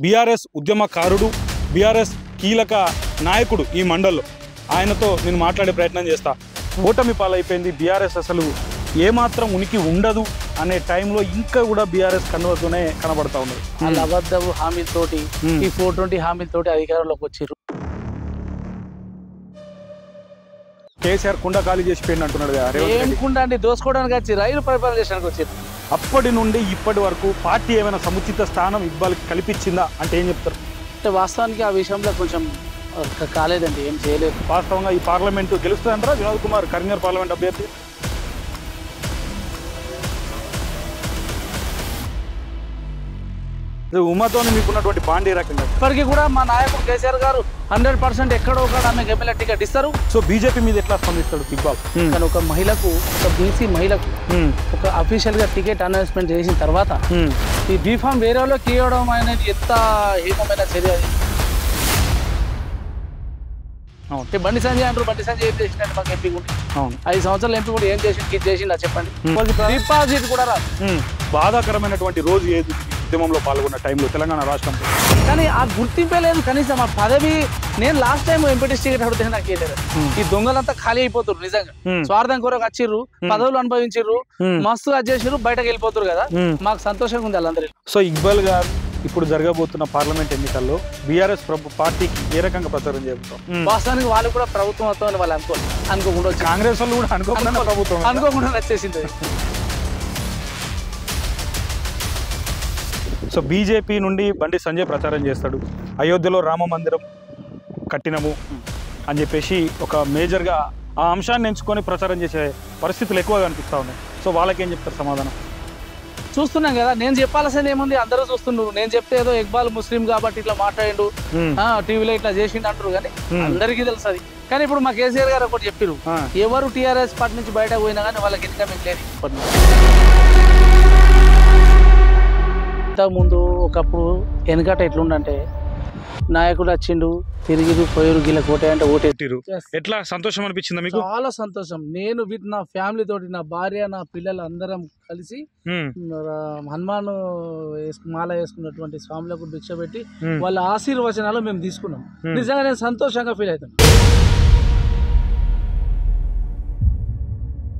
BRS ఉద్యమకారుడు, BRS కీలక నాయకుడు ఈ మండల్లో. ఆయనతో నేను మాట్లాడే ప్రయత్నం చేస్తా. ఓటమి పాలైపోయింది బీఆర్ఎస్, అసలు ఏమాత్రం ఉనికి ఉండదు అనే టైంలో ఇంకా కూడా బీఆర్ఎస్ కన్నుతోనే కనబడతా ఉన్నది. వాళ్ళ అబద్ధపు హామీలతోటి ఈ 420 హామీలతోటి అధికారంలోకి వచ్చారు. కేసీఆర్ కుండ ఖాళీ చేసిపోయింది అంటున్నాడు కదా. ఏం కుండ అండి, దోసుకోవడానికి వచ్చి రైలు పరిపాలన చేయడానికి వచ్చారు. అప్పటి నుండి ఇప్పటి వరకు పార్టీ ఏమైనా సముచిత స్థానం ఇవ్వాలి కల్పించిందా అంటే ఏం చెప్తారు? అంటే వాస్తవానికి ఆ విషయంలో కొంచెం కాలేదండి, ఏం చేయలేదు. వాస్తవంగా ఈ పార్లమెంటు గెలుస్తుందంటారా వినోద్ కుమార్ కరీంనగర్ పార్లమెంట్ అభ్యర్థి? ఉమాతో మీకున్నటువంటి బాండ్ ఏ రకంగా? ఇప్పటికీ కూడా మా నాయకుడు కేసీఆర్ గారు 100% ఎక్కడో ఒక ఆమెకు ఎమ్మెల్యే టికెట్ ఇస్తారు. సో బీజేపీ మీద ఎట్లా స్పందిస్తాడు ఇక్బాల్? కానీ ఒక మహిళకు, ఒక బీసీ మహిళకు ఒక అఫీషియల్ గా టికెట్ అనౌన్స్మెంట్ చేసిన తర్వాత ఈ బీఫామ్ వేరే వాళ్ళకి ఇవ్వడం అనేది ఎంత హీనమైన చర్య అది. అవును, బండి సంజయ్ అంటారు. బండి సంజయ్ ఏం చేసినట్టు మాకు ఎంపీ కూడా 5 సంవత్సరాలు ఎంపీ కూడా ఏం చేసిందా చెప్పండి? డిపాజిట్ కూడా రాదు. బాధాకరమైనటువంటి రోజు ఏది ఉద్యమంలో పాల్గొన్న టైంలో తెలంగాణ రాష్ట్రంలో? కానీ ఆ గుర్తింపే లేదు కనీసం. ఆ పదవి నేను లాస్ట్ టైం ఎంపీటీసీ టికెట్ అడిగితే నాకు ఏం లేదు. ఈ దొంగలంతా ఖాళీ అయిపోతారు నిజంగా. స్వార్థం కొరకు వచ్చిర్రు, పదవులు అనుభవించిర్రు, మస్తుగా చేసిర్రు, బయటకు వెళ్ళిపోతారు కదా. మాకు సంతోషంగా ఉంది వాళ్ళందరూ. సో ఇక్బాల్ గారు ఇప్పుడు జరగబోతున్న పార్లమెంట్ ఎన్నికల్లో బీఆర్ఎస్ పార్టీకి ఏ రకంగా ప్రచారం చేస్తాం? వాస్తవానికి వాళ్ళు కూడా ప్రభుత్వం అవుతామని వాళ్ళు అనుకోకుండా, కాంగ్రెస్ వాళ్ళు కూడా అనుకోకుండా వచ్చేసింది. సో బీజేపీ నుండి బండి సంజయ్ ప్రచారం చేస్తాడు, అయోధ్యలో రామ మందిరం కట్టినము అని చెప్పేసి ఒక మేజర్గా ఆ అంశాన్ని ఎంచుకొని ప్రచారం చేసే పరిస్థితులు ఎక్కువగా కనిపిస్తూ ఉన్నాయి. సో వాళ్ళకేం చెప్తారు సమాధానం? చూస్తున్నాం కదా, నేను చెప్పాల్సింది ఏముంది, అందరూ చూస్తున్నారు. నేను చెప్తే ఏదో ఇక్బాల్ ముస్లిం కాబట్టి ఇట్లా మాట్లాడిండు, టీవీలో ఇట్లా చేసిండు అంటారు, కానీ అందరికీ తెలుసు అది. కానీ ఇప్పుడు మా కేసీఆర్ గారు ఒకటి చెప్పారు, ఎవరు టీఆర్ఎస్ పార్టీ నుంచి బయటకు పోయినా కానీ వాళ్ళకి ఇన్కమింగ్ లేదు. ముందు ఒకప్పుడు వెనకట ఎట్లుండంటే నాయకుడు వచ్చిండు, తిరిగి పోయారు, గిల్ల కోటే అంటే ఓటెట్టిరు. ఎట్లా సంతోషం అనిపించింది మీకు? చాలా సంతోషం. నేను విత్ నా ఫ్యామిలీ తోటి, నా భార్య, నా పిల్లలు అందరం కలిసి హనుమాన్ మాల వేసుకున్నటువంటి స్వాములకు భిక్ష పెట్టి వాళ్ళ ఆశీర్వచనాలు మేము తీసుకున్నాం. నిజంగా నేను సంతోషంగా ఫీల్ అవుతాను.